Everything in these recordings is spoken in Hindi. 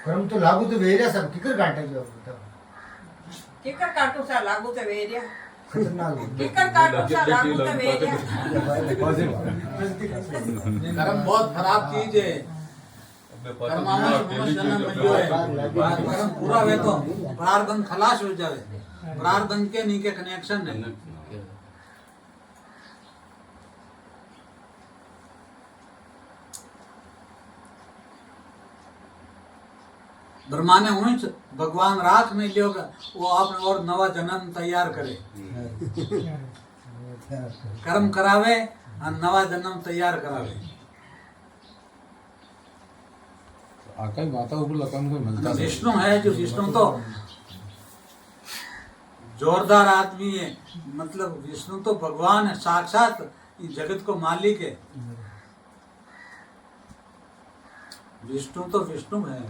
कर्म तो लागू तो वेरिया सब किकर काटे जो बताओ किकर काटू सा लागू ते वेरिया खतरनाक किकर काटू सा लागू ते वेरिया कर्म बहुत खराब चीज है। कर्मांश मनुष्य जन्म में जो है कर्म पूरा हुए तो प्रारब्ध खलास हो जावे। प्रारब्ध के नीचे कनेक्शन है। ब्रह्मा ने उन्हें भगवान रात में लियो वो आपने और नवा जन्म तैयार करे। कर्म करावे और नवा जन्म तैयार करावे। आकाश माता ऊपर लकम को मिलता है। विष्णु है जो विष्णु तो जोरदार आदमी है। मतलब विष्णु तो भगवान है साक्षात इस जगत को मालिक है। विष्णु तो विष्णु है।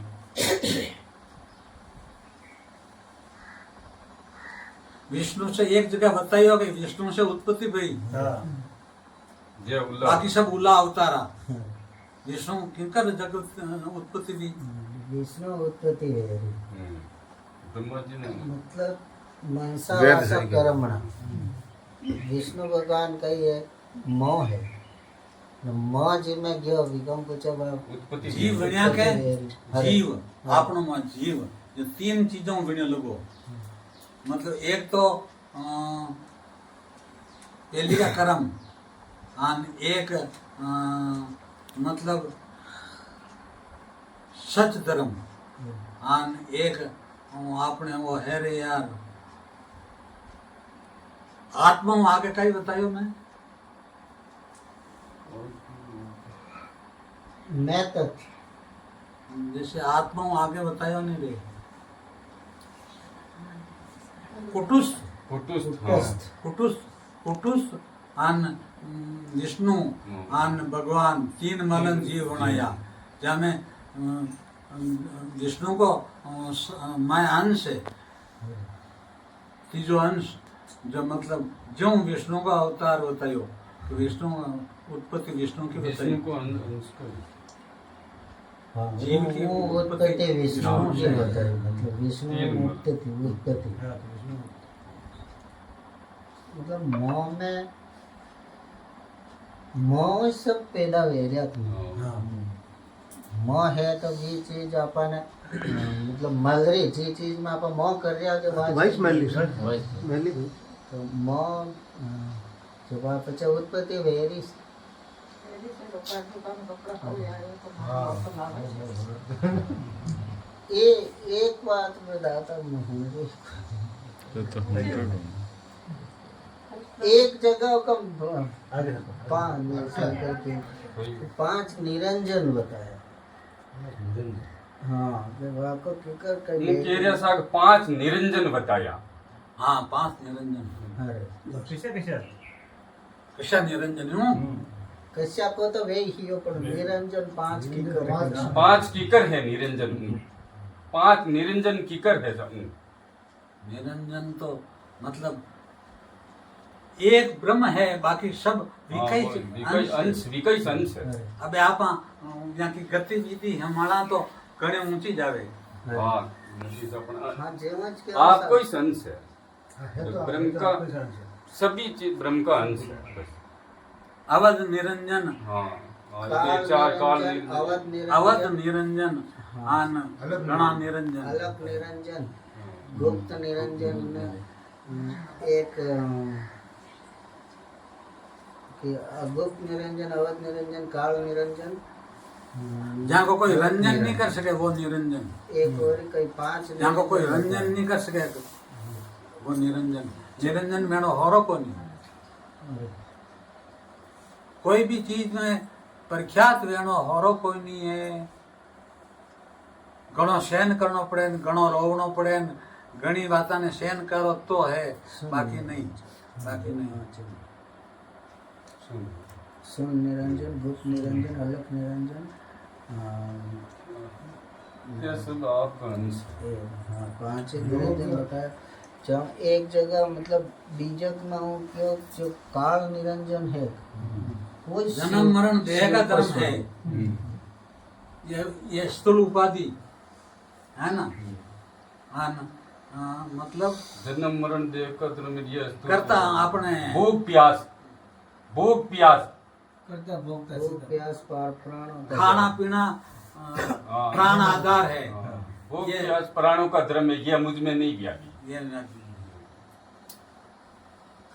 विष्णु से एक जगह बताई होगी विष्णु से उत्पत्ति भई बाकी सब उल्ला अवतारा। विष्णु किनकर जगत उत्पत्ति भी विष्णु उत्पत्ति है ब्रह्मा जी ने मतलब मनसा वाचा कर्मणा विष्णु भगवान का ये मोह है मोह जी में गयो विगम पूछा उत्पत्ति जीव बनिया के जीव आपनो में जीव जो तीन चीजों बनिया लोगो। मतलब एक तो पहली का कर्म और एक मतलब सच धर्म और एक आपने वो है रे यार आत्मा आगे का ही बतायो मैं तक जैसे आत्मा आगे बतायो नहीं रे कुटुस आन विष्णु आन भगवान तीन मलन जीव बनाया जहाँ विष्णु को मैं अंश है तीजो अंश जो मतलब जो विष्णु का अवतार बतायो तो विष्णु उत्पत्ति विष्णु की बताइए जीव की उत्पत्ति विष्णु की बताई मतलब विष्णु उत्पत्ति मतलब मोह सब पैदा वेरिया मोह है तो ये चीज अपन मतलब मल रही जी चीज में अपन मोह कर रहा के बाद वाइस मैली सर मैली तो मोह जो बात अच्छा उत्पत्ति वेरी एक बात बताता मुझे एक जगह का पांच निरंजन बताया। हाँ जब आपको किकर पांच निरंजन बताया। हाँ पांच निरंजन कैसा निरंजन हूँ कश्यप को तो वे ही हो पर निरंजन पांच कीकर है निरंजन पांच निरंजन कीकर है सब निरंजन तो मतलब एक ब्रह्म है बाकी सब विकई अंश है। अब आप यहाँ की गतिविधि हमारा तो कड़े ऊंची जावे आप कोई अंश है ब्रह्म का सभी चीज ब्रह्म का अंश है। अवध निरंजन अवध निरंजन आन गणा निरंजन अलग निरंजन गुप्त निरंजन एक गुप्त निरंजन अवध निरंजन काल निरंजन जहाँ को कोई रंजन नहीं कर सके वो निरंजन। एक और कई पांच जहाँ को कोई रंजन नहीं कर सके वो निरंजन। निरंजन मेनो होरो को नहीं कोई भी चीज में प्रख्यात वेणो होरो कोई नहीं है। घणो सहन करनो पड़े घणो रोवनो पड़े घणी बाता ने सहन करो तो है बाकी नहीं सुन निरंजन गुप्त निरंजन अलग निरंजन ये सब आपका अंश है। हाँ पांच निरंजन बताया। जब एक जगह मतलब बीजक में हूँ क्यों जो काल निरंजन है वो जन्म मरण देह का धर्म है। ये स्थूल उपाधि है ना, हाँ ना, मतलब जन्म मरण देव का धर्म ये करता आपने भूख प्यास करता भोगता वो प्यास पार प्राण खाना पीना प्राण आधार है। भूख ये- प्यास प्राणों का धर्म है, ये मुझ में नहीं गया। ये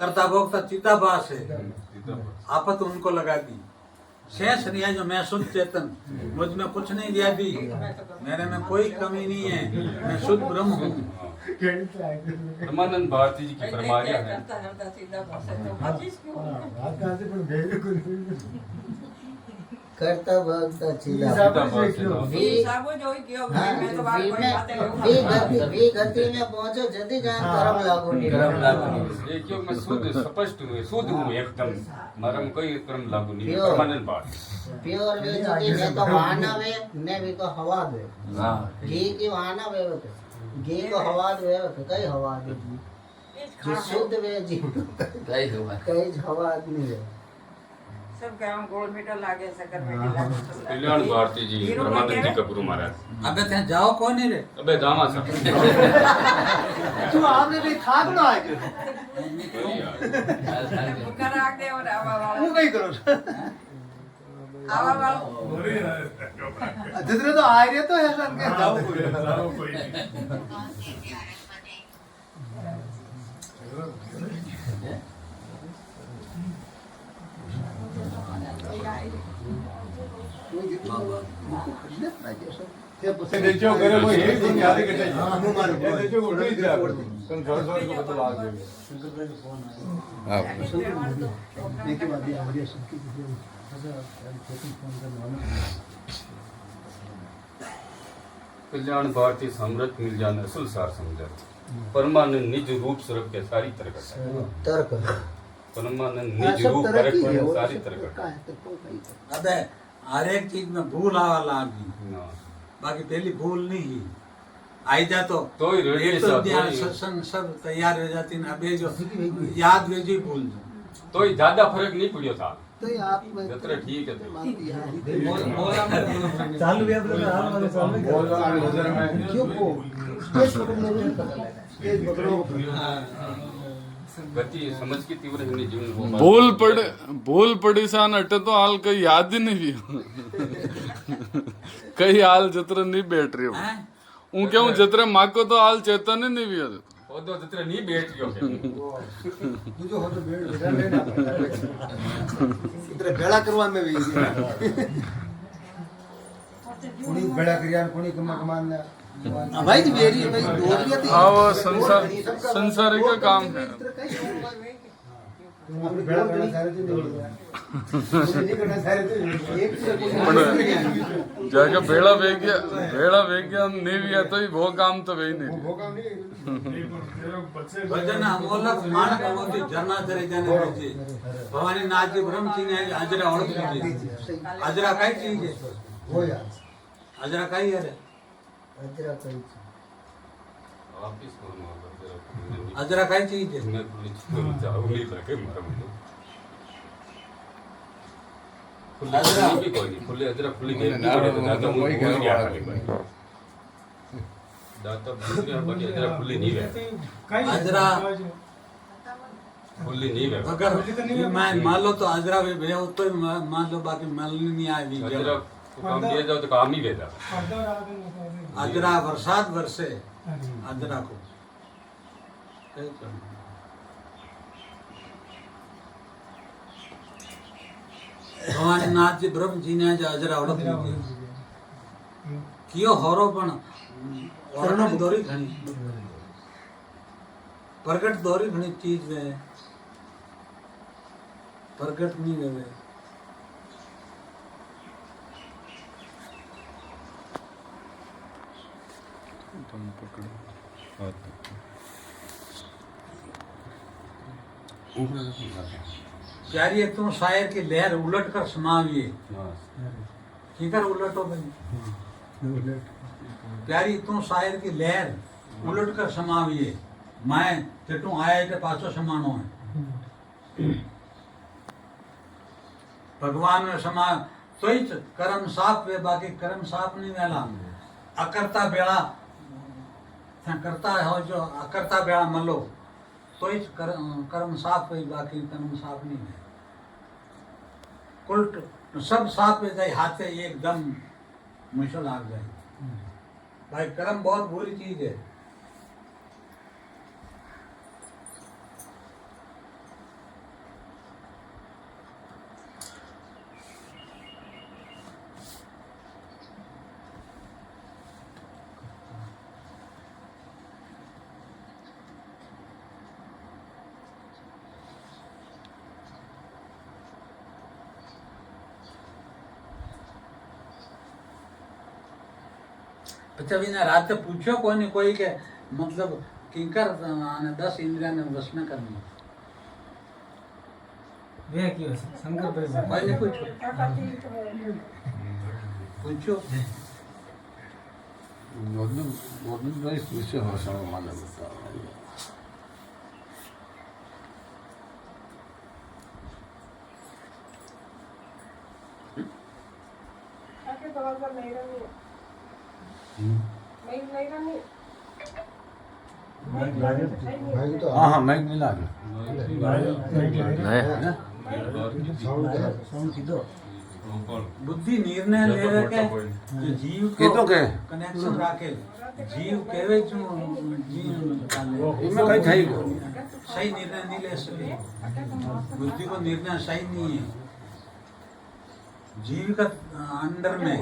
करता भोगता चिताभास है, आपत उनको लगा दी। शेष नहीं है जो मैं शुद्ध चेतन, मुझ में कुछ नहीं दिया दी, मेरे में कोई कमी नहीं है, मैं शुद्ध ब्रह्म हूँ। परमानंद भारती जी की फरमाया है, करता करता सीधा भाषा तो हाजिस क्यों करता भगता चिदा ये सब जो ही क्यों मैं तो बात कोई बातें वी गति में पहुंचो जल्दी जान कर्म लागू नहीं ये क्यों मैं स्पष्ट हूँ, शुद्ध हूँ एकदम, मरम कोई कर्म लागू नहीं है। प्योर। परमानंद भारती प्योर वे जो कि ने तो वाहना वे ने भी को हवा दे घी की वाहना वे घी को हवा दे कई हवा दे जो शुद्ध वे जी कई हवा नहीं है सब काम गोल मीटर लागे शक्कर मीठी लागे कल्याण भारती जी, परमानंद जी का गुरु महाराज। अबे ते जाओ कौन है रे? अबे दामा सा तू आपने भी खाक ना आए बुकर आग दे और आवा तू कहीं करो वाला जितने तो आ रहे तो ऐसा के जाओ कोई देखो करे कोई एक दिन याद करते हैं हां हमारे ये देखो उल्टी दिया कल जोर जोर को बदल आ गए देखिए बात ये हमारी सबकी कल्याण भारती समृद्ध मिल जाना असल सार समझा। परमानंद निज रूप स्वरूप के सारी तरह का तर्क परमानंद निज रूप परक के सारी तरह का अबे हर एक चीज में भूल आवा लागी, बाकी पहली भूल नहीं ही आई जा तो ही रेडी एक तो सा ध्यान सत्संग सब तैयार हो जाती न। अबे जो याद वे जो भूल जाओ तो ही ज्यादा फर्क नहीं पड़ियो था। तो ये आप में जतरा ठीक है तो चालू भी आप लोग हाल वाले सामने बोल रहा है नजर में क्यों को स्टेज पकड़ने में स्टेज पकड़ो गति समझ की तीव्र हिंदी जीवन वो भूल पड़ी सान अटे तो हाल कई याद ही नहीं भी कई हाल जतरा नहीं बैठ रही हो हैं? ऊ क्यों जतरा माँ को तो हाल चेतन ही नहीं भी हो वो तो जतरा नहीं बैठ गयो तू जो हो तो बेड़ बेटा लेना इधर बेड़ा करवा में भी कोनी बेड़ा करियान कोनी कमान भाई जी मेरी भाई डोरिया थी हाँ वो संसार का काम है आपने बेड़ा करना सारे दिन नहीं करना सारे दिन एक से कोई जाके बेड़ा वेग गया नहीं भी है तो ही वो काम तो वही नहीं वो काम नहीं भजन अमोलक मानक मोती झरना चले जाने दीजिए। भवानी नाथ जी ब्रह्म जी ने अजरा ओढ़ दीजिए। अजरा कई चीज है? हो यार अजरा कई है रे? अजरा कई वापिस कौन अजरा कई चीज है? मैं पुलिस को जाऊं नहीं लगे मरम अजरा भी कोई नहीं खुले अजरा खुली गई नहीं पड़े तो दादा मुझे कोई नहीं आता नहीं दाता दूसरे बाकी अजरा खुली नहीं है अजरा खुली नहीं है अगर मैं मान लो तो अजरा भी भैया तो मान लो बाकी मल नहीं आएगी। अजरा को काम दिया जाओ तो काम ही भेजा अजरा बरसात बरसे अजरा को भवानी नाथ जी ब्रह्म जी ने जो अजरा ओढ़ दीजिए कियो होरो पण और दोरी घणी प्रगट दोरी घणी चीज वे प्रगट नहीं वे प्यारी एक तुम शायर की लहर उलट कर समाविए किकर उलटो भाई प्यारी तुम शायर की लहर उलट कर समाविए मैं चटू आया के पासो समानो है भगवान में समा तो ही कर्म साफ वे बाकी कर्म साफ नहीं वेला अकर्ता बेड़ा ત્યાં કરતા હોય જો અકર્તા ભેળા મળો તો જ કર્મ સાફ હોય, બાકી કર્મ સાફ નહીં है। उल्ट सब साफ हो जाए हाथे एकदम मुश्किल आ जाए। भाई कर्म बहुत बुरी चीज है। પછી એને રાતે પૂછ્યો કોને કોઈ કે મતલબ કિંકર અને 10 ઇન્દ્રિયને વશમાં કરવી वे क्यों शंकर भाई કોઈને પૂછ્યો भाई तो हाँ हाँ माइक मिला के साउंड कीधो બુદ્ધિ નિર્ણય લેવે કે જીવ કીધો કે કનેક્શન રાખે જીવ કહેવે છું જીવ એમાં કઈ થઈ ગયું सही निर्णय नहीं ले सके। बुद्धि को निर्णय सही नहीं है, जीव का अंदर में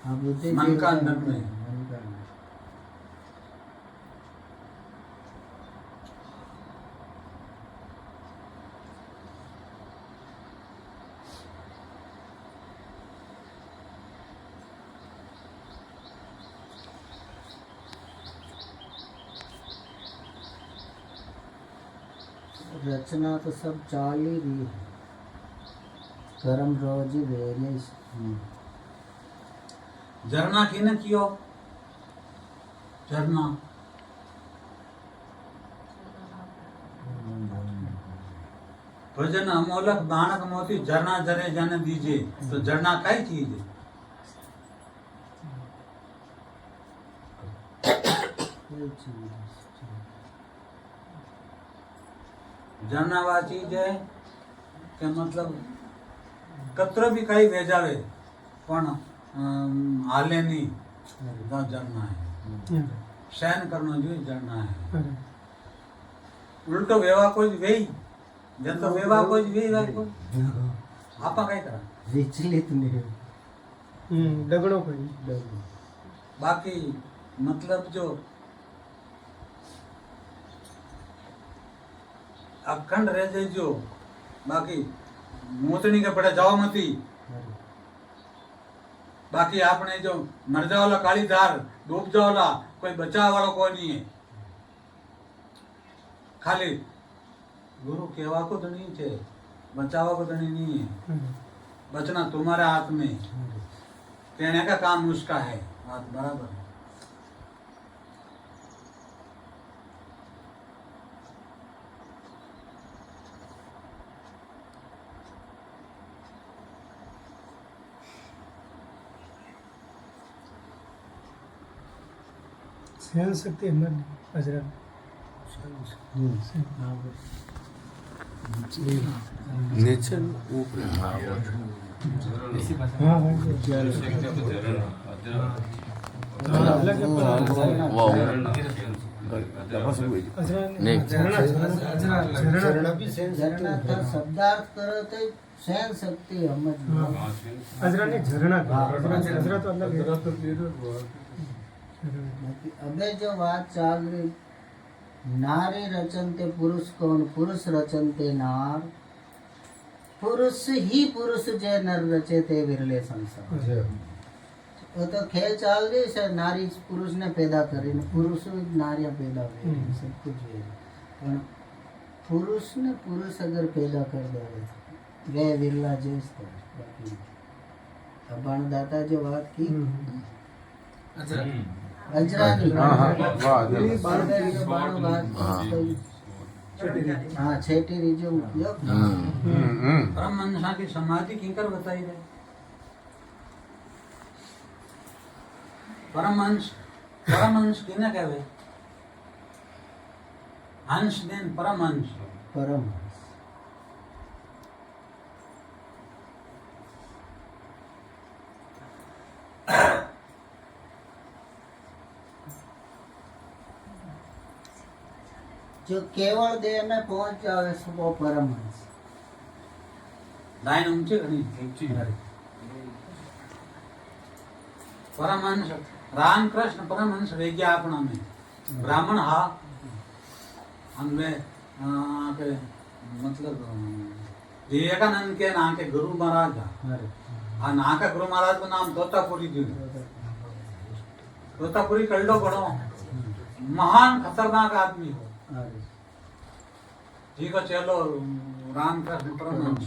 हाँ, बुद्धि मन का अंदर में मन का अंदर। रचना तो सब चाल ही रही है, कर्म रोज वेरियस। झरना किने कियो झरना भजन अमोलक बाणक मोती झरना जरे जाने दीजिए। तो झरना कई चीज है? झरना वा चीज है કે મતલબ કતરો બી કઈ વેજાવે પણ હાલે નહીં તો ઝરણા है। सहन करना जो झरना है। उल्टो वेवा कोई वेई जब तो वेवा कोई वेई वा कोई आपा कई करा विचलित नहीं, डगड़ो कोई बाकी मतलब जो अखंड रह जाए जो बाकी मोतनी के पड़े जाओ मती। बाकी आपने जो मर जाओला काली धार डूब जाओला कोई बचाव वाला कोई नहीं है। खाली गुरु केवा को धनी छे, बचावा को धनी नहीं है। बचना तुम्हारे हाथ में, कहने का काम उसका है। बात बराबर है। सहन शक्ति मन अजरा नीचे ऊपर हाँ झरना का शब्दार्थ करो तो सहन शक्ति समझ अजरा ने झरना अजरा तो अलग है। अबे जो बात चाल रही, नारी रचनते पुरुष कौन, पुरुष रचनते नार, पुरुष ही पुरुष जय नर रचे ते विरले संसार। वो तो खेल चाल रही है, नारी पुरुष ने पैदा करी ने पुरुष नारियां पैदा करी सब कुछ है। पण पुरुष ने पुरुष अगर पैदा कर दे वे विरला जेस तो बाकी अबाण दाता जो बात की अजरानी हाँ छेटी रीजो उपयोग परमहंसा की समाधि किंकर बताई रहे। परमहंस परमहंस किने कहे? हंस ने परमहंस। परमहंस जो केवल देह में पहुंच जावे सो वो परमहंस। लाइन ऊंची घनी। ऊंची। परमहंस रामकृष्ण परमहंस वेग्या अपना में ब्राह्मण हा हमें के मतलब विवेकानंद के ना के गुरु महाराज हाँ ना का गुरु महाराज का नाम तोतापुरी जी। तोतापुरी कल्डो बड़ो महान खतरनाक आदमी हो जी को चलो रामकृष्ण परमहंस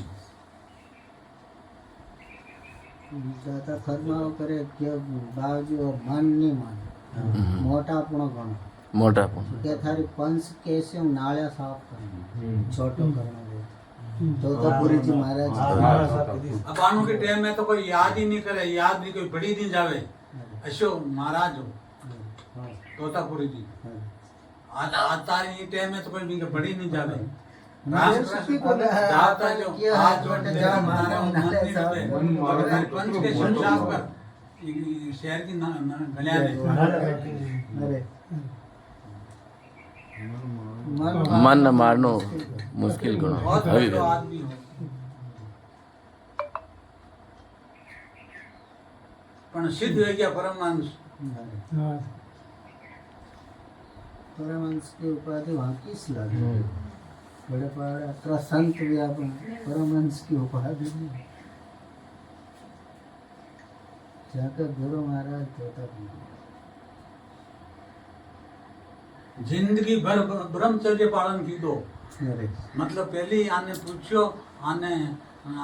ज्यादा खतमा करे के बावजूद मन नहीं माने मोटापणो घणो मोटापण के थारी पंच कैसे नाळिया साफ करना छोटो करना तोतापुरी जी महाराज अब आनु के टाइम में तो कोई याद ही नहीं करे, याद नहीं कोई बड़ी नहीं जावे। अशो महाराज हो तोतापुरी जी आज तारी टाइम में तो कोई भी बड़ी नहीं जावे। जाता जो हाथ जोड़ते जाओ मारे पंच के संसार पर शहर की गलियां अरे मन न मारनो मुश्किल घणो बहुत हवी बड़ो आदमी हो पण सिद्ध हो गया परमहंस। परमहंस की उपाधि वहाँ किस लगे बड़े पहाड़ अത്ര संत भी आप परमहंस की उपाधि नहीं जाकर गुरु महाराज तोतापुरी जिंदगी भर ब्रह्मचर्य पालन की दो अरे मतलब पहले आने पूछो आने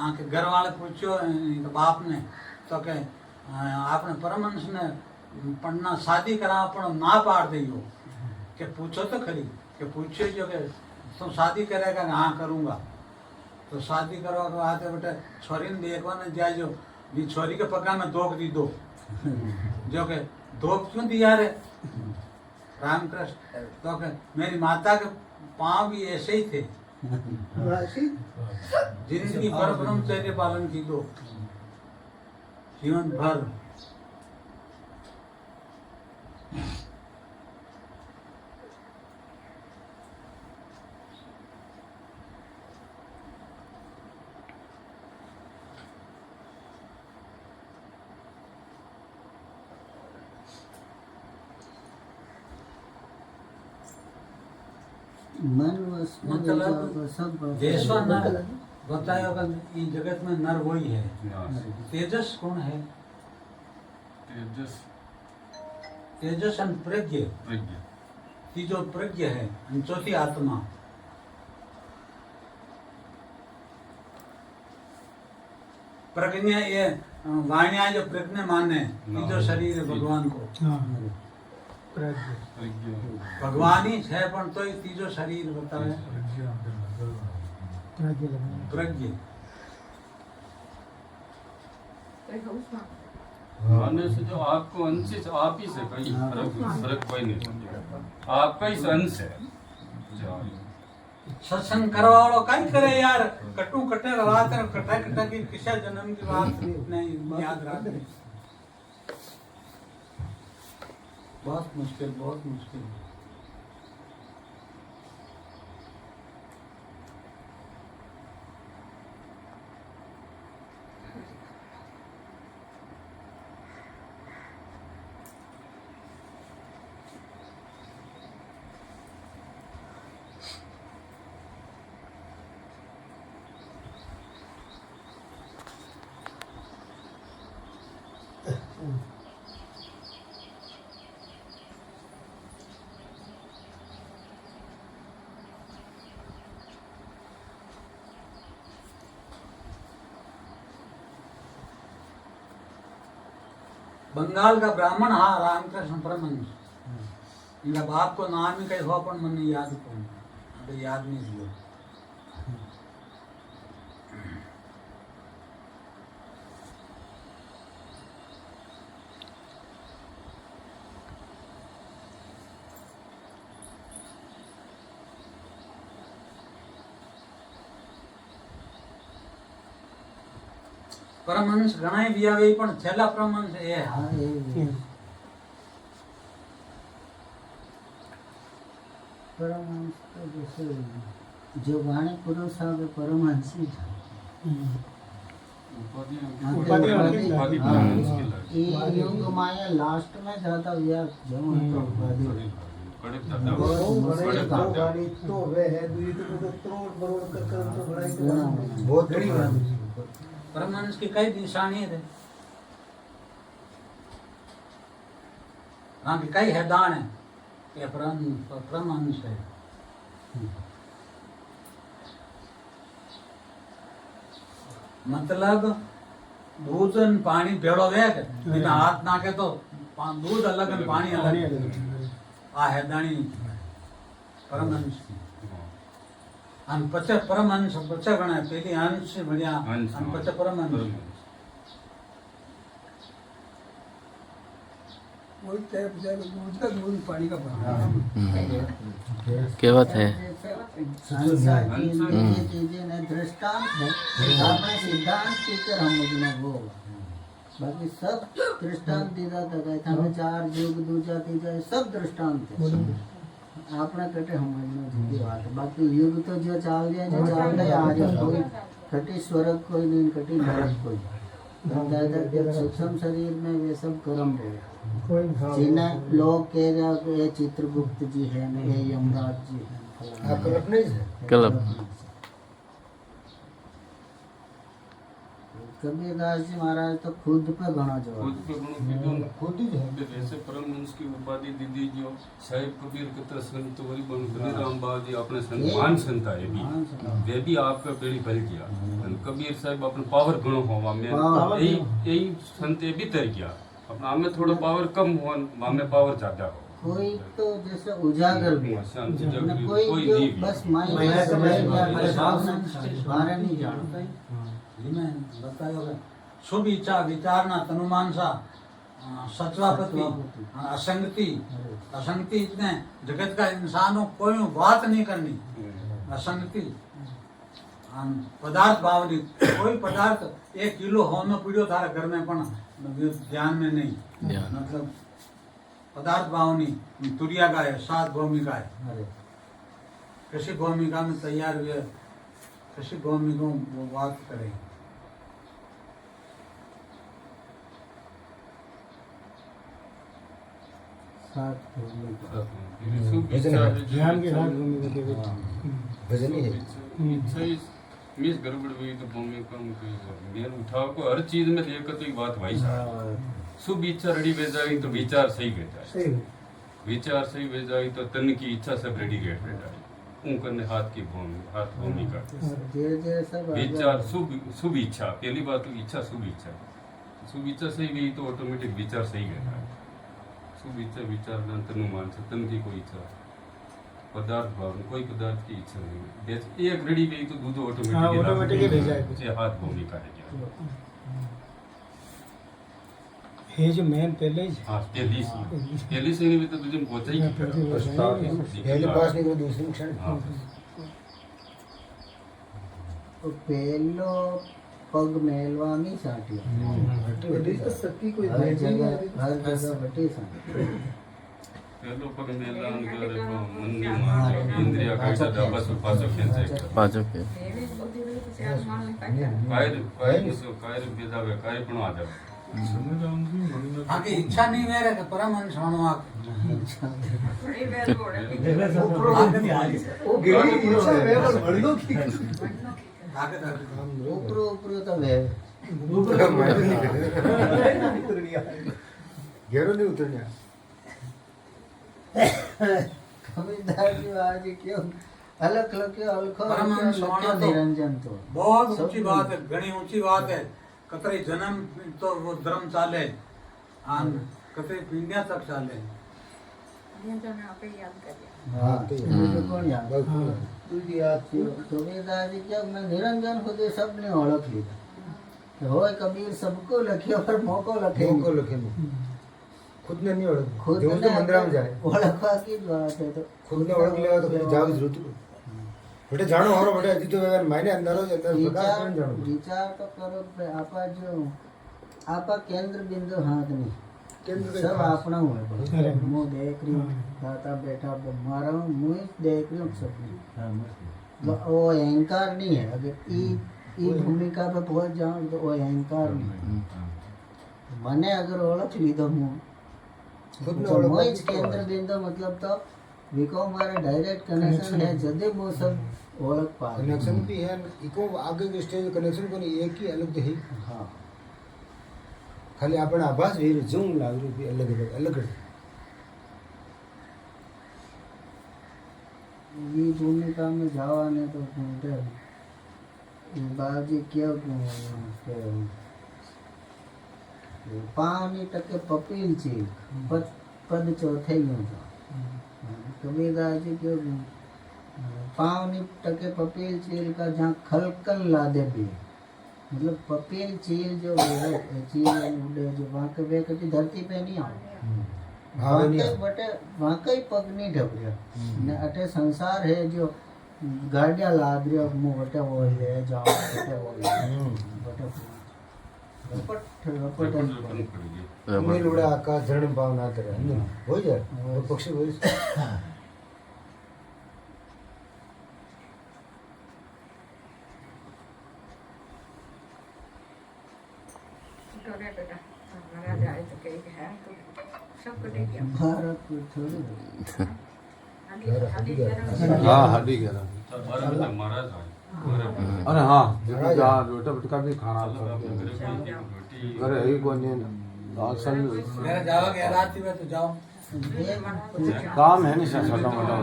आके घर वाले पूछो इनके बाप ने तो के आपने परमहंस ने पढ़ना शादी करा अपन ना पाड़ दियो के पूछो तो खरी के पूछो जो के तुम शादी करेगा हाँ करूँगा तो शादी करो तो आते बेटे छोरी ने देखवा ने जाए जो भी छोरी के पक्का में दोग दी दो जो के दोग क्यों दिया रे रामकृष्ण तो के मेरी माता के पाँव भी ऐसे ही थे जिंदगी भर ब्रह्मचर्य पालन की दो जीवन भर मन वश में मतलब सब देशवा नर बताया होगा ये जगत में नर वही है। तेजस कौन है? तेजस तेजस और प्रज्ञ प्रज्ञा तीजो प्रज्ञ है और चौथी आत्मा। प्रज्ञा ये वाणिया जो प्रज्ञा माने तीजो शरीर है भगवान को प्रज्ञा भगवान ही है पण तो ही तीजो शरीर बतावे प्रज्ञ। आने से जो आपको अंश से आप ही से कहीं फर्क कोई नहीं आपका ही अंश है सत्संग करवा वालो कहीं करे यार कटू कटे रात कटा कटा की किसा जन्म की बात नहीं याद रखते बहुत मुश्किल बहुत मुश्किल। बंगाल का ब्राह्मण हाँ रामकृष्ण परमहंस इनका बाप को नाम ही कहीं हो पण मन याद कौन अबे याद नहीं हुआ। પરમહંસ ઘણાય બી આવે ઈ પણ છેલ્લા પરમહંસ એ हाँ ये परमहंस तो जैसे जो वाणी पुरुष है वे परमहंस ही था। ये योग माया लास्ट में ज्यादा व्यास जम उपाधि गाड़ी तो वे है दूरी तो करोड़ करोड़ का कर्म तो बड़ा ही बहुत बड़ी बात है। પરમહંસ की कई निशानी है हाँ कि कई है दान है ये परमहंस है। मतलब दूध અને પાણી ભેળો વે કે એના હાથ નાખે તો दूध अलग અને પાણી अलग આ હેદાણી પરમહંસ અને પછી પરમહંસ પછી ગણાય પેલી હંસ ભણ્યા અને પછી પરમહંસ वही तय दूध का दूध पानी का बना कहेवत है ये चीजें ने दृष्टांत है अपने सिद्धांत की तरह समझना वो बाकी सब दृष्टांत दीदा था कहता है चार युग दूजा तीजा सब दृष्टांत है आपने कटे समझना जी बात है बाकी युग तो जो चाल दिया जो चाल दिया आज कोई कटी स्वर्ग कोई नहीं कटी नरक कोई सूक्ष्म शरीर में वे सब कर्म रहे जिन्हें लोग कह रहे हैं कि ये चित्रगुप्त जी है ये यमराज जी है कल्प नहीं है कल्प कबीरदास जी महाराज तो खुद पे घना जवाब खुद पे गुण कीधो खुद ही है जैसे परमहंस की उपाधि दीदी जो साहिब कबीर कतर संत वरी बन राम बाबा जी अपने संत मान संत है भी वे भी आपका पेड़ी भर गया कबीर साहब अपने पावर घणो होवा में यही संत ये भी तर गया अपना हमें थोड़ा पावर कम हो हमें पावर ज्यादा हो कोई तो जैसे उजागर भी है शांति न जगरी कोई कोई जो नहीं भी बस माइंड में समझ गया बारे नहीं जानता मैं बतायो कि शुभ इच्छा विचारना तनुमानसा सत्वापति असंगति असंगति इतने जगत का इंसानों कोई बात नहीं करनी असंगति पदार्थ भावनी कोई पदार्थ 1 किलो हो में पीड़ो थारे घर में पण ध्यान में नहीं मतलब पदार्थ भावनी तुरिया गाय 7 भूमिका है कृषि भूमिका में तैयार हुए कृषि भूमिका वो बात करें ज्ञान के साथ भजन ही है मिस गड़बड़ हुई तो भूमिका मेरे उठाव को हर चीज में देखकर तो एक बात भाई साहब शुभ इच्छा रेडी हो जाएगी तो विचार सही हो जाए विचार सही हो जाएगी तो तन की इच्छा सब रेडी गेट हो जाएगी करने हाथ भूमिका विचार शुभ इच्छा पहली बात तो इच्छा शुभ इच्छा सही हुई तो ऑटोमेटिक विचार सही हो जाए शुभ इच्छा विचार तनु मान से तन की कोई इच्छा पदार्थ भाव कोई पदार्थ की इच्छा नहीं एक रेडी गई तो दूध ऑटोमेटिक हाथ भूमिका है ये जो मेन पहले ही हाँ पहली से नहीं तो तुझे पहुंचा ही पहले पास नहीं तो दूसरे क्षण तो पहलो पग मेलवानी साटी सत्य कोई हर जगह बटी साटी पहलो पग मेलान करे मन नहीं मान इंद्रिया का ज्यादा बस पासो खेंचे पाँचों के कायर बेदावे काय पण आ जावे आगे इच्छा नहीं मेरे के परमहंस होनो आ वो गेली इच्छा है पर भड़नो की आगे ऊपर तो वे घेरो नहीं उतरने कबीरदास जी आज क्यों अलग लगे अलखो परमहंस होना तो निरंजन तो बहुत ऊंची बात है घनी ऊंची बात है कतरे जन्म तो वो धर्म चाले आन कतरे पीढ़ियां तक चाले हाँ तो कौन याद तुझी याद थी कबीरदास जी क्या मैं निरंजन खुद सबने ओळख लीधा होय कबीर सबको लखियो पर मोको लखे खुद ने नहीं ओळख खुद जो तो मंदिर में जाए ओळखवा की बात है तो खुद ने ओळख लिया तो फिर जाओ जरूरत बेटे जानो हमारा बेटे अजी तो मायने अंदर हो अंदर प्रकाश कौन जानो विचार तो करो पे आपा जो आपा केंद्र बिंदु हाथ नहीं केंद्र सब अपना हुआ है मैं देख रही हूँ दाता बैठा मारा हूँ मुझे देख रही हूँ सब वो अहंकार नहीं है अगर ई भूमिका पे पहुंच जाऊँ तो वो अहंकार नहीं मने अगर ओळख लीधो हूँ तो मैं केंद्र बिंदु मतलब तो विको हमारा डायरेक्ट कनेक्शन है जदे वो सब ओळख पा कनेक्शन भी है इको आगे के स्टेज कनेक्शन को नहीं एक ही अलग तो है हाँ खाली आपण आभास वीर जूम लाग रही अलग ये भूमिका में जावा ने तो ढूंढे बाजी क्या पानी टके पपील चील पद चौथे यूं कबीरदास जी क्यों पावनी टके पपील चील का जहाँ खलकल ला दे भी मतलब पपील चील जो है चील उड़े जो वहाँ के वे कभी धरती पे नहीं आए बटे वहाँ का ही पग नहीं ढप रहा ने अटे संसार है जो गाड़ियाँ लाद रही और मुँह बटे वो ले जाओ बटे वो बटे मेल उड़ा आकाश जरण भावना तरह हो जाए वो पक्षी वही बेटा हमारा जाए तो कहीं है तो सब कटेगी भारत को छोड़ हाँ हड्डी कह रहा महाराज अरे हाँ जहाँ रोटा बटका भी खाना अरे यही को नहीं असल मेरा जावा गया रात में तो जाओ काम है नहीं सर छोटा मोटा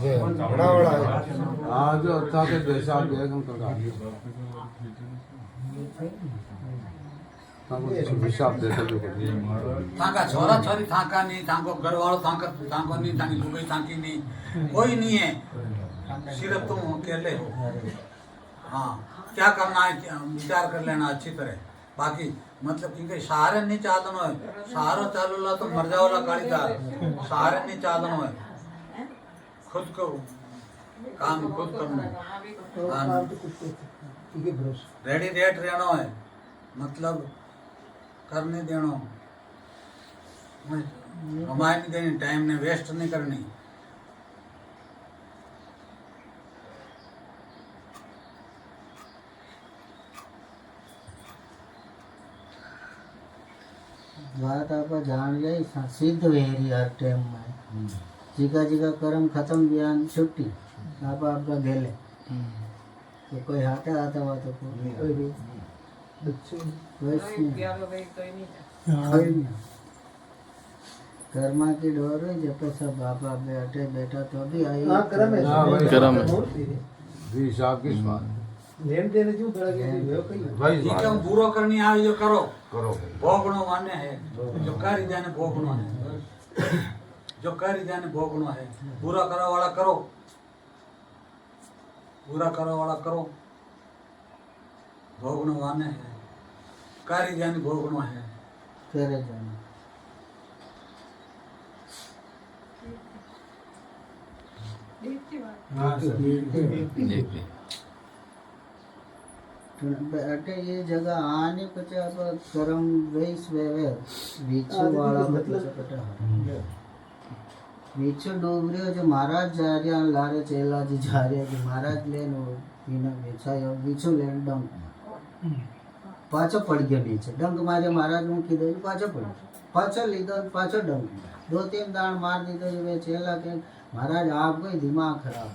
बड़ा बड़ा है हाँ जो अच्छा के पैसा देख हम कर हिसाब देते जो ताका छोरा छोरी ताका नहीं ताको घर वालों ताको नहीं ताकी लुगाई ताकी नहीं कोई नहीं है सिर्फ तुम अकेले हो हाँ क्या करना है विचार कर लेना अच्छी तरह बाकी मतलब क्योंकि सहारे नहीं चालनो है सहारो चालू ला तो मर जाओला काली था सहारे नहीं चालनो है खुद को काम खुद करना रेडी रेट रहना है मतलब करने देना हमारे नहीं देनी टाइम ने वेस्ट नहीं करनी बात आप जान गई सिद्ध वेरी हर टाइम में जिका जिका कर्म खत्म बयान छुट्टी आप आपका घेले तो कोई हाथा आता हुआ तो कोई भी कर्मा की डोर है जब सब बाबा बैठे बैठा तो भी आई कर्म भी हिसाब की लेन देने जो बड़ा भाई ठीक है हम बुरो करनी आवे जो करो करो भोगनो माने है जो करी जाने भोगनो है जो करी जाने भोगनो है बुरा करो वाला करो बुरा करो वाला करो भोगनो वाने है कार्य जाने भोगनो है करे जाने अटे ये जगह आने पचे आप कर्म वैस वेवे बीचो वाला मतलब बीचो डूब रहे हो जो महाराज जा रहे हैं लारे चेला जी जा रहे हैं महाराज लेन हो पीना बेचा यो बीचो लेन डंग पाछो पड़ गया बीच डंग मारे महाराज ने कीधो पाछो पड़ पाछो लीधो पाछो डंग 2-3 दाण मार दीधो जो चेला के महाराज आपको ही दिमाग खराब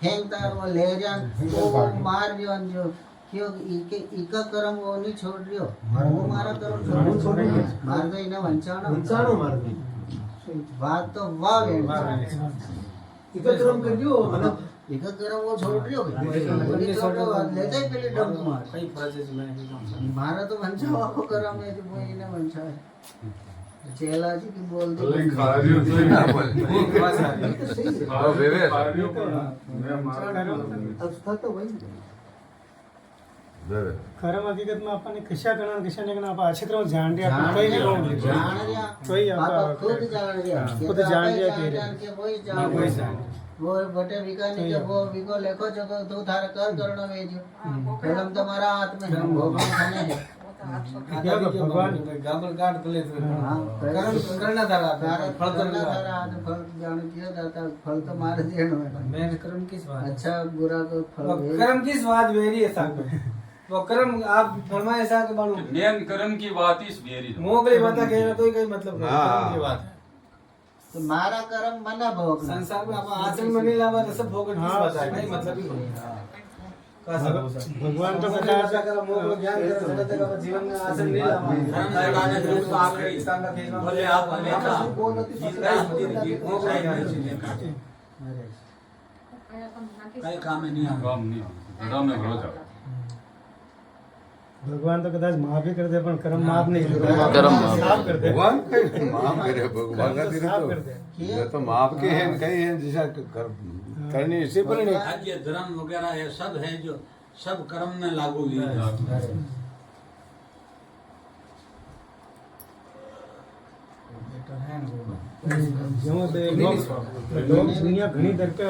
हेंगता वो ले रहा वो मार दियो जो क्यों इका कर्म वो नहीं छोड़ रियो वो मारा कर्म छोड़ रियो मार गई ना वंचानो मार गई बात तो वाह इका कर्म कर दियो मतलब इका कर्म वो छोड़ रियो बड़ी छोड़ो लेते ही पहले डंग मार कई प्रोसेस में मारा तो वंचावा को कर्म है जो वो इन्हें वंचा है चेला जी की बोल दो खा रही हो तो ना बोल हां बेबे अब था तो वही બરાબર. કર્મ હકીકતમાં આપણને કશા ગણા ને કશા ને ગણા આપણે આછે ક્રમ જાણ રહ્યા આપણે કઈ નહીં રોંગ લીધું. जान रिया कोई पापा आपका- खुद जान रिया खुद जान रिया कह रहे। के वही हाँ, जान वही रिया। जान। वो बटे विकानी के वो विको लेखो चको तू थारे कर करणो वेजो कलम तुम्हारा हाथ में है भोगन खाने है क्या भगवान ગામર ગાઢ ભલે તો. हाँ, કર્મ કરના તારા तारा ફળ તો करना तारा हाथ फल जान किया जाता फल तो मार देनो है મેં કર્મ किस बात अच्छा बुरा को फल वो भेज। कर्म किस बात वेरी है साहब वो कर्म आप फरमाए साहब के बाणू मेन कर्म की बात इस वेरी मोगली बता के तो कोई मतलब नहीं हाँ। कर्म की बात है तो मारा कर्म मना भोगना संसार में आप आचरण में नहीं लावा तो सब भोगन किस बात है नहीं मतलब ही नहीं का सब भगवान तो भगवान कथा का कर्म मोगल ज्ञान करे जगत का जीवन में आचरण नहीं लावा धर्म लगाने के लिए तो आखिरी बोले आप अनेका अरे कई काम में नहीं आ काम नहीं घड़ा में घड़ो जाओ ભગવાન તો કદાચ માફ भी कर दे પણ કર્મ માફ नहीं कर्म माफ साफ कर दे ભગવાન કઈ માફ કરે ભગવાન का दिन साफ तो कर दे ये तो माफ के हैं कई हैं जैसा करने से पर नहीं राज्य धर्म वगैरह ये सब है जो सब कर्म में लागू हुई है જેવો તે લોક દુનિયા ઘણી દરકે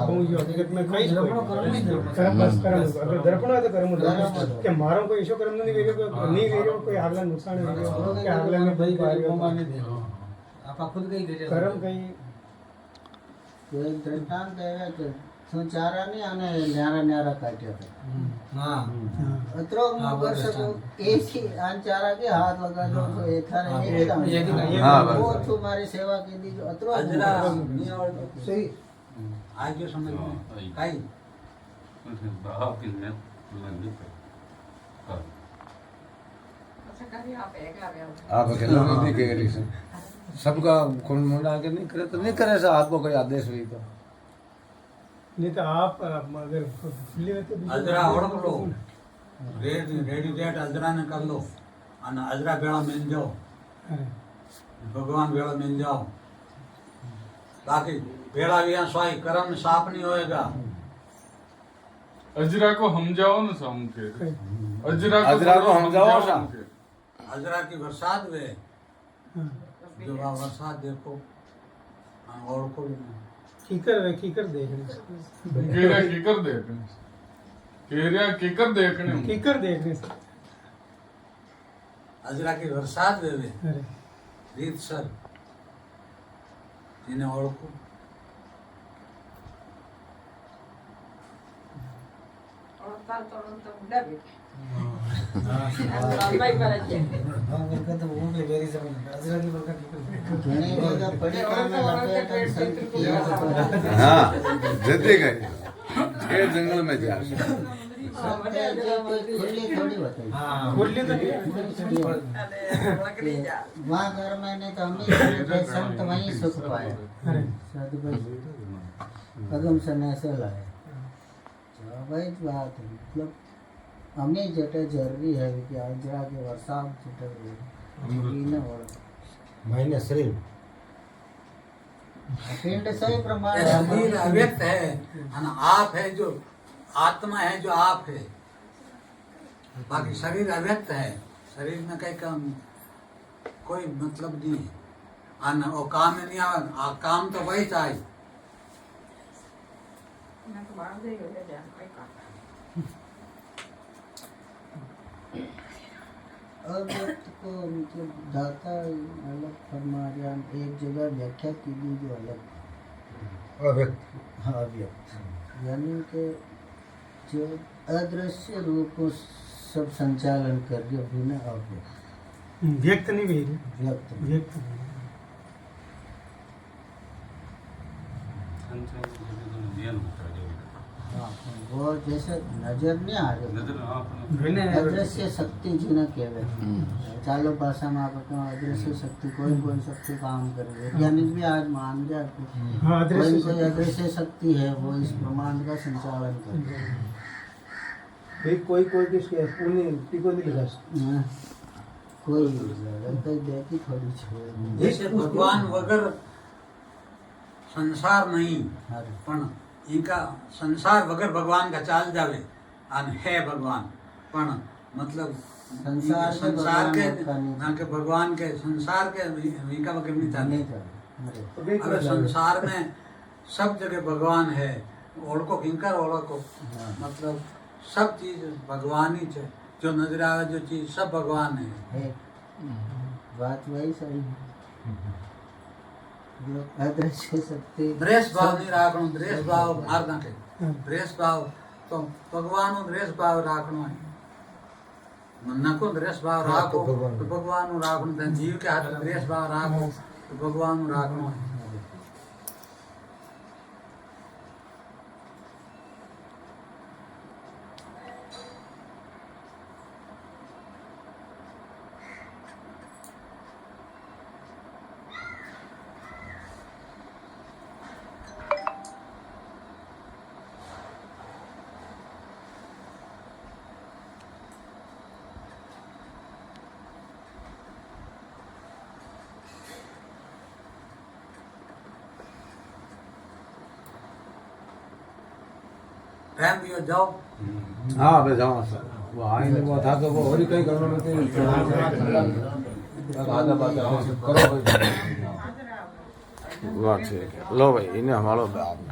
હું જો હકીકત में કઈ કર્મ બસ કર્મ અગર દર્પણ હોય તો કર્મ કે મારો કોઈ ઈશો કર્મ નથી વેર્યો નહીં વેર્યો કોઈ આગલા નુકસાન વેર્યો કે આગલા ને ભાઈ आप खुद कही करे કર્મ કઈ एक दृष्टांत है कि શું ચારા નહીં અને ન્યારા ન્યારા કાઢ્યા હતા हां અત્રો હું कर सकूं एक ही आन चारा के हाथ लगा दो तो एक था हाँ, बस। वो तुम्हारी सेवा की दी जो अત્રો अजरा नहीं आवड़तो सही आज जो समझ में कई आप किस में नहीं कर आप अकेला नहीं कह रही सर सबका कौन मुंडा के नहीं करे तो नहीं करे सर आपको कोई आदेश हुई तो नहीं तो आप अगर खुली रहते अजरा ओढ़ लो रेडी डेट अजरा ने कर लो અને અજરા ભેળા મિલ જાઓ ભગવાન ભેળા મિલ જાઓ બાકી ભેળા વિયા स्वाई कर्म साफ नहीं होएगा अजरा को हम जाओ ना शाम के अजरा को हम जाओ शाम के अजरा की बरसात वे जो वहाँ बरसात देखो और को कीकर देख रहे केरिया कीकर देखने केरिया कीकर देखने कीकर देख रहे अजरा की बरसात वे अरे રીત સર એને ઓળખો ઘણી જગ્યા પડી કામે લપેટ અને સંત કિયા હતા हाँ जल्दी गए ये जंगल में जा सबके जो कोई खुली थोड़ी बताई खुली तो वहाँ घर में नहीं तो हमें गए संत वहीं सुख पाया अरे सदभाई कदम सने से लाए भाई बात है मतलब हमें जटे जरूरी है कि अजरा के वर्षा जटे न हो महीने शरीर पिंड सही प्रमाण ये शरीर अव्यक्त है और आप है जो आत्मा है जो आप है बाकी शरीर अव्यक्त है शरीर में कहीं काम कोई मतलब नहीं है और वो काम में नहीं आवा काम तो वही चाहिए अव्यक्त को मतलब दाता अलग फरमा रहा एक जगह व्याख्या की गई जो अलग अव्यक्त हाँ अव्यक्त यानी कि जो अदृश्य रूप को सब संचालन कर रही है बिना अव्यक्त व्यक्त नहीं भेज व्यक्त व्यक्त हाँ वो जैसे नजर नहीं आ रही नजर आप अदृश्य शक्ति जिन्हें कहते चालू भाषा में आप कहते हैं अदृश्य शक्ति कोई शक्ति काम कर रही है वैज्ञानिक भी आज मान गया कि हाँ अदृश्य कोई अदृश्य शक्ति है वो इस ब्रह्मांड का संचालन कर रही है भाई कोई कोई किसके पुण्य टिको नहीं लगा हाँ, कोई कोई देखी थोड़ी छोड़ जैसे भगवान वगर संसार नहीं अरे पण इनका संसार वगर भगवान का चाल जावे और है भगवान पण मतलब संसार के संसार के भगवान का नहीं। ना के भगवान के संसार के विका वगैरह नहीं नहीं चाहते। था। अगर संसार में सब जगह भगवान है, ओळखो किंकर ओळखो, मतलब सब चीज भगवान ही है। जो नजर आवे जो चीज सब भगवान है। बात वही सही है। जो अदृश्य शक्ति द्वेष भाव नहीं राखणो, द्वेष भाव मार नाखे। द्वेष भाव तो भगवान नो द्वेष भाव राखणो है। नको द्वेष भाव राखो तो भगवान नो राखणो है। जीव के हाथ द्वेष भाव राखो तो भगवान नो राखणो है। टाइम भी हो जाओ। हाँ अबे जाओ सर वो आएंगे वो था तो वो और ही कहीं करना नहीं आधा बात करो भाई वाह ठीक है लो भाई इन्हें हमारो आपने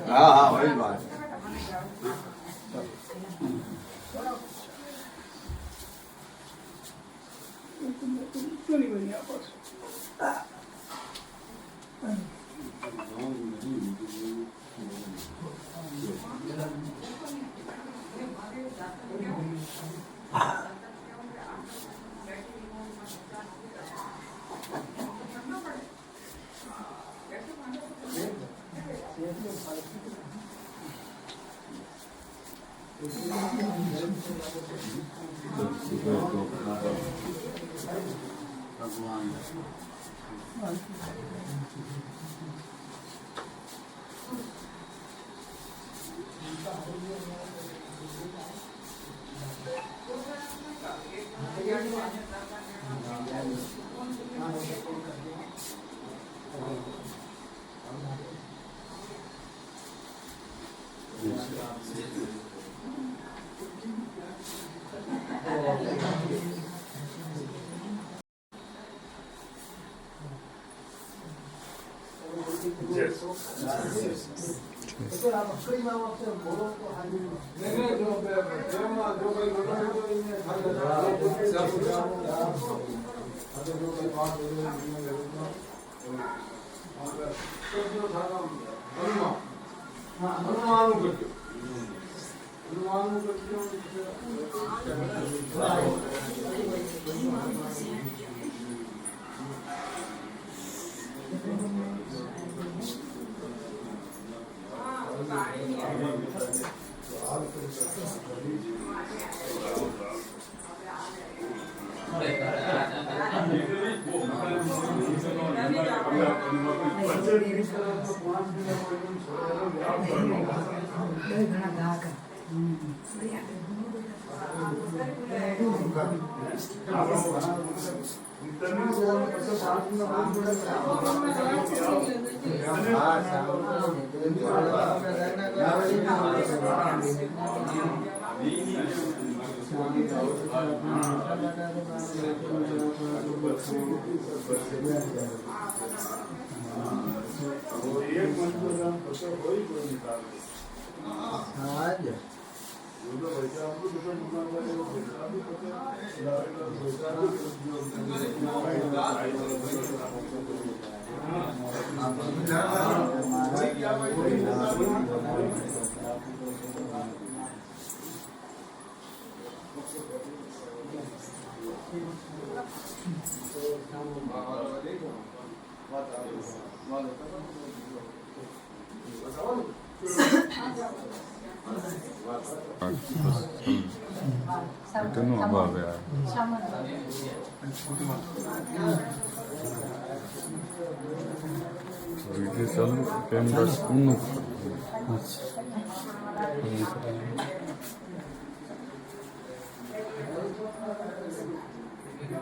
हाँ हाँ वही बात તેનો અભાવ યાર રીતે ચાલુ કેમ બસ ઊનું आप